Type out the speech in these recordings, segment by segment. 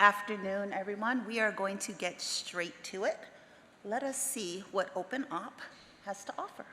afternoon, everyone. We are going to get straight to it. Let us see what OpenOpp has to offer.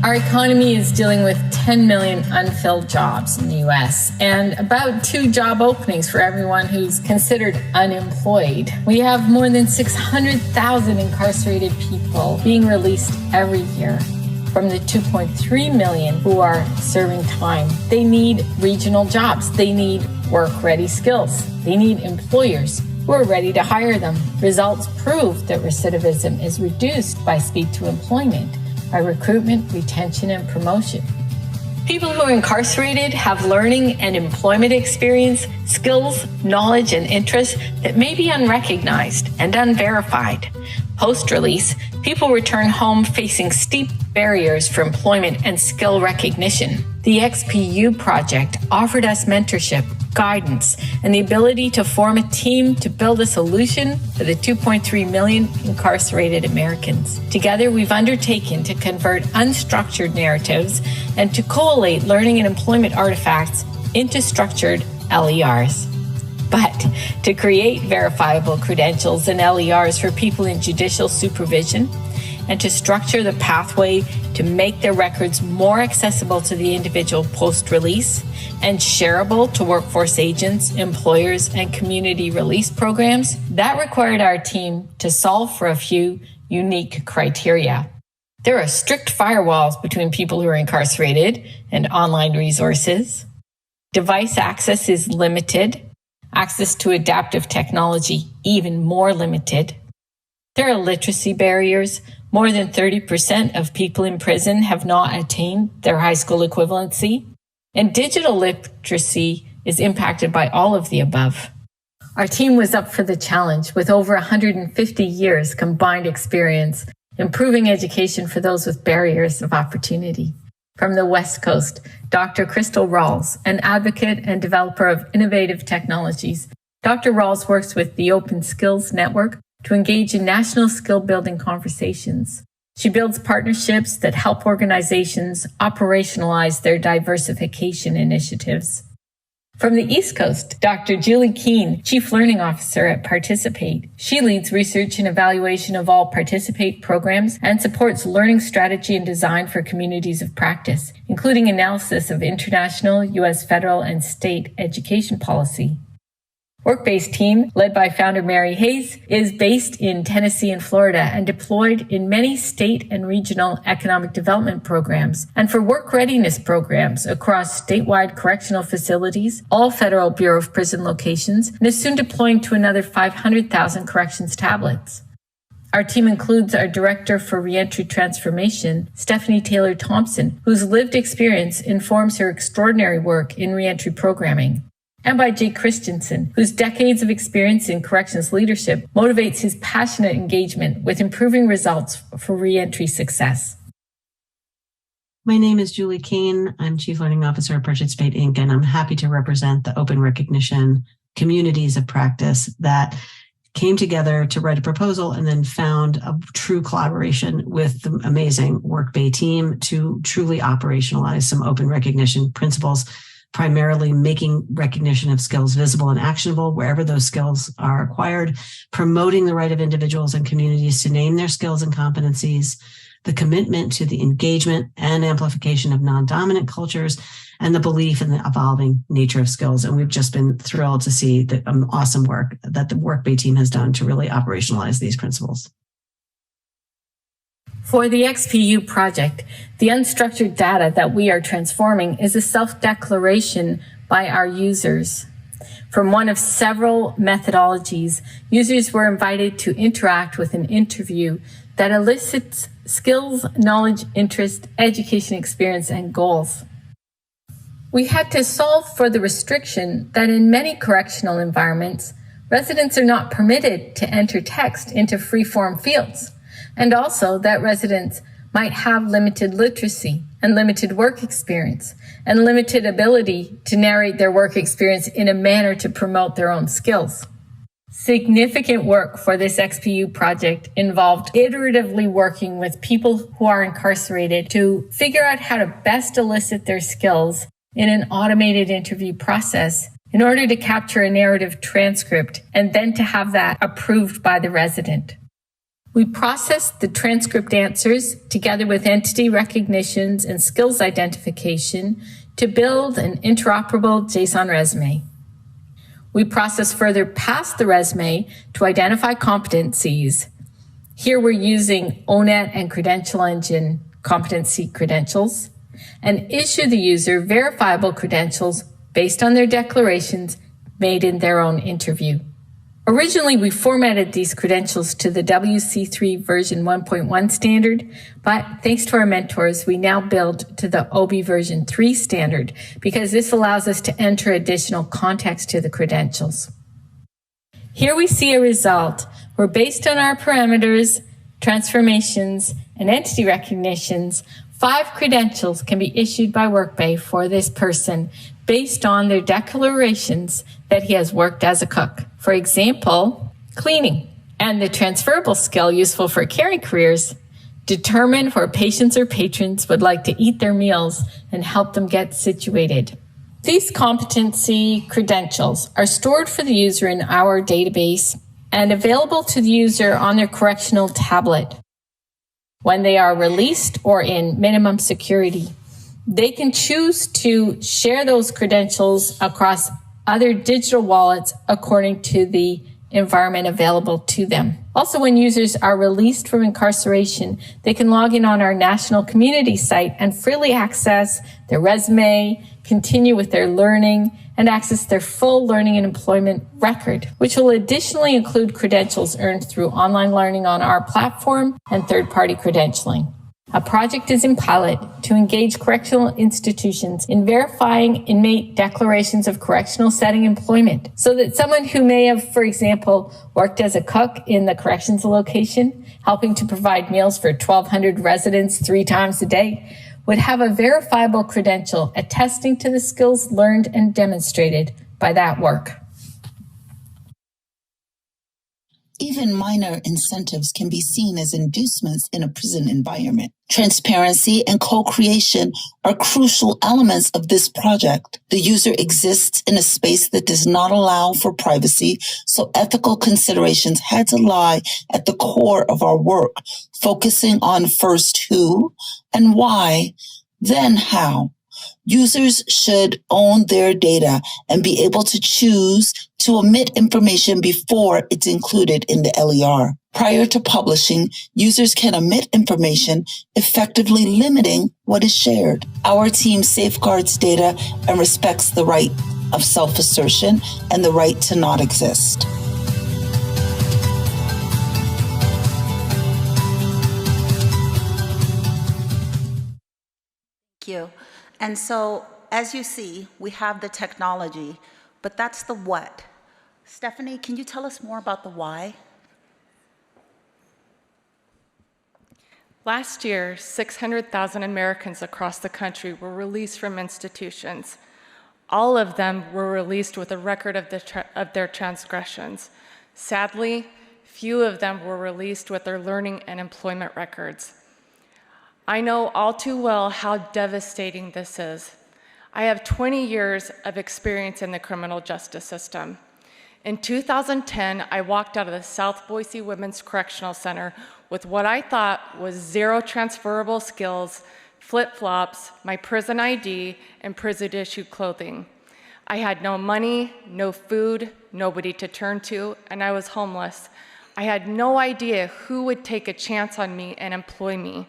Our economy is dealing with 10 million unfilled jobs in the U.S. and about 2 job openings for everyone who's considered unemployed. We have more than 600,000 incarcerated people being released every year. From the 2.3 million who are serving time, they need regional jobs. They need work-ready skills. They need employers who are ready to hire them. Results prove that recidivism is reduced by speed to employment, by recruitment, retention, and promotion. People who are incarcerated have learning and employment experience, skills, knowledge, and interests that may be unrecognized and unverified. Post-release, people return home facing steep barriers for employment and skill recognition. The XPU project offered us mentorship, guidance, and the ability to form a team to build a solution for the 2.3 million incarcerated Americans. Together, we've undertaken to convert unstructured narratives and to collate learning and employment artifacts into structured LERs. But to create verifiable credentials and LERs for people in judicial supervision and to structure the pathway to make their records more accessible to the individual post-release and shareable to workforce agents, employers, and community release programs, that required our team to solve for a few unique criteria. There are strict firewalls between people who are incarcerated and online resources. Device access is limited. Access to adaptive technology even more limited. There are literacy barriers. More than 30% of people in prison have not attained their high school equivalency. And digital literacy is impacted by all of the above. Our team was up for the challenge with over 150 years combined experience improving education for those with barriers of opportunity. From the West Coast, Dr. Crystal Rawls, an advocate and developer of innovative technologies. Dr. Rawls works with the Open Skills Network to engage in national skill-building conversations. She builds partnerships that help organizations operationalize their diversification initiatives. From the East Coast, Dr. Julie Keane, Chief Learning Officer at Participate. She leads research and evaluation of all Participate programs and supports learning strategy and design for communities of practice, including analysis of international, U.S. federal, and state education policy. Work-based team, led by founder Mary Hayes, is based in Tennessee and Florida and deployed in many state and regional economic development programs and for work readiness programs across statewide correctional facilities, all Federal Bureau of Prison locations, and is soon deploying to another 500,000 corrections tablets. Our team includes our Director for Reentry Transformation, Stephanie Taylor Thompson, whose lived experience informs her extraordinary work in reentry programming, and by Jake Christensen, whose decades of experience in corrections leadership motivates his passionate engagement with improving results for reentry success. My name is Julie Keane. I'm Chief Learning Officer at Participate Inc., and I'm happy to represent the open recognition communities of practice that came together to write a proposal and then found a true collaboration with the amazing Workbay team to truly operationalize some open recognition principles, primarily making recognition of skills visible and actionable wherever those skills are acquired, promoting the right of individuals and communities to name their skills and competencies, the commitment to the engagement and amplification of non-dominant cultures, and the belief in the evolving nature of skills. And we've just been thrilled to see the awesome work that the Workbay team has done to really operationalize these principles. For the XPU project, the unstructured data that we are transforming is a self-declaration by our users. From one of several methodologies, users were invited to interact with an interview that elicits skills, knowledge, interest, education experience, and goals. We had to solve for the restriction that in many correctional environments, residents are not permitted to enter text into free-form fields, and also that residents might have limited literacy and limited work experience and limited ability to narrate their work experience in a manner to promote their own skills. Significant work for this XPU project involved iteratively working with people who are incarcerated to figure out how to best elicit their skills in an automated interview process in order to capture a narrative transcript and then to have that approved by the resident. We processed the transcript answers together with entity recognitions and skills identification to build an interoperable JSON resume. We process further past the resume to identify competencies. Here we're using ONET and Credential Engine competency credentials and issue the user verifiable credentials based on their declarations made in their own interview. Originally, we formatted these credentials to the WC3 version 1.1 standard, but thanks to our mentors, we now build to the OB version 3 standard because this allows us to enter additional context to the credentials. Here we see a result where based on our parameters, transformations, and entity recognitions, 5 credentials can be issued by Workday for this person based on their declarations that he has worked as a cook. For example, cleaning, and the transferable skill useful for caring careers, determine where patients or patrons would like to eat their meals and help them get situated. These competency credentials are stored for the user in our database and available to the user on their correctional tablet. When they are released or in minimum security, they can choose to share those credentials across other digital wallets according to the environment available to them. Also, when users are released from incarceration, they can log in on our national community site and freely access their resume, continue with their learning, and access their full learning and employment record, which will additionally include credentials earned through online learning on our platform and third-party credentialing. A project is in pilot to engage correctional institutions in verifying inmate declarations of correctional setting employment so that someone who may have, for example, worked as a cook in the corrections location, helping to provide meals for 1,200 residents 3 times a day, would have a verifiable credential attesting to the skills learned and demonstrated by that work. Even minor incentives can be seen as inducements in a prison environment. Transparency and co-creation are crucial elements of this project. The user exists in a space that does not allow for privacy, so ethical considerations had to lie at the core of our work, focusing on first who and why, then how. Users should own their data and be able to choose to omit information before it's included in the LER. Prior to publishing, users can omit information, effectively limiting what is shared. Our team safeguards data and respects the right of self-assertion and the right to not exist. Thank you. And so, as you see, we have the technology, but that's the what. Stephanie, can you tell us more about the why? Last year, 600,000 Americans across the country were released from institutions. All of them were released with a record of their transgressions. Sadly, few of them were released with their learning and employment records. I know all too well how devastating this is. I have 20 years of experience in the criminal justice system. In 2010, I walked out of the South Boise Women's Correctional Center with what I thought was 0 transferable skills, flip-flops, my prison ID, and prison-issued clothing. I had no money, no food, nobody to turn to, and I was homeless. I had no idea who would take a chance on me and employ me.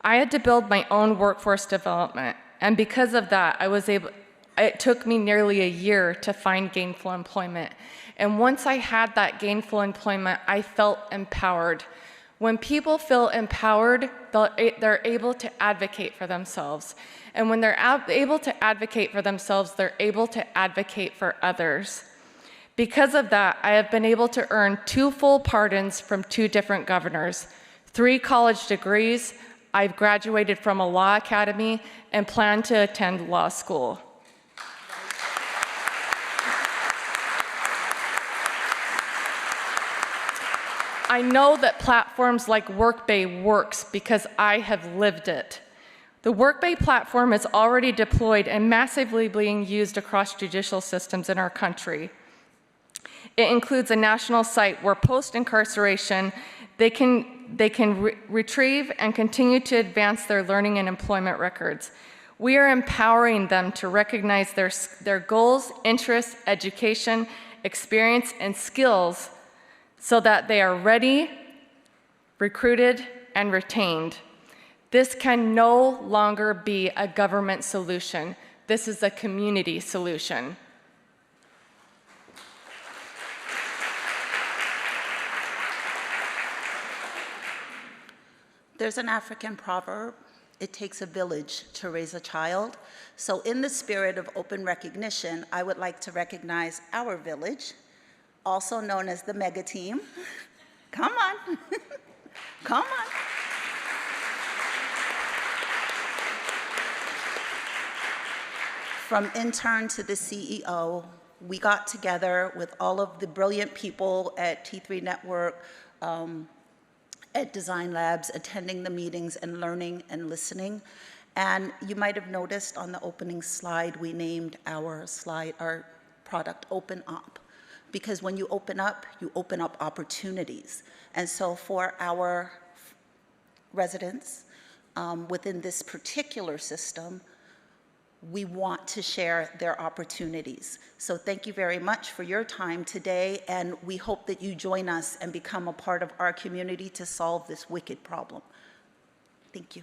I had to build my own workforce development, and because of that, it took me nearly a year to find gainful employment. And once I had that gainful employment, I felt empowered. When people feel empowered, they're able to advocate for themselves. And when they're able to advocate for themselves, they're able to advocate for others. Because of that, I have been able to earn 2 full pardons from 2 different governors, 3 college degrees. I've graduated from a law academy and plan to attend law school. I know that platforms like Workbay works because I have lived it. The Workbay platform is already deployed and massively being used across judicial systems in our country. It includes a national site where post-incarceration, they can retrieve and continue to advance their learning and employment records. We are empowering them to recognize their goals, interests, education, experience, and skills so that they are ready, recruited, and retained. This can no longer be a government solution. This is a community solution. There's an African proverb, it takes a village to raise a child. So in the spirit of open recognition, I would like to recognize our village, also known as the mega team. Come on, come on. From intern to the CEO, we got together with all of the brilliant people at T3 Network, at Design Labs, attending the meetings and learning and listening. And you might have noticed on the opening slide, we named our product OpenOpp. Because when you open up opportunities. And so for our residents within this particular system, we want to share their opportunities. So thank you very much for your time today, and we hope that you join us and become a part of our community to solve this wicked problem. Thank you.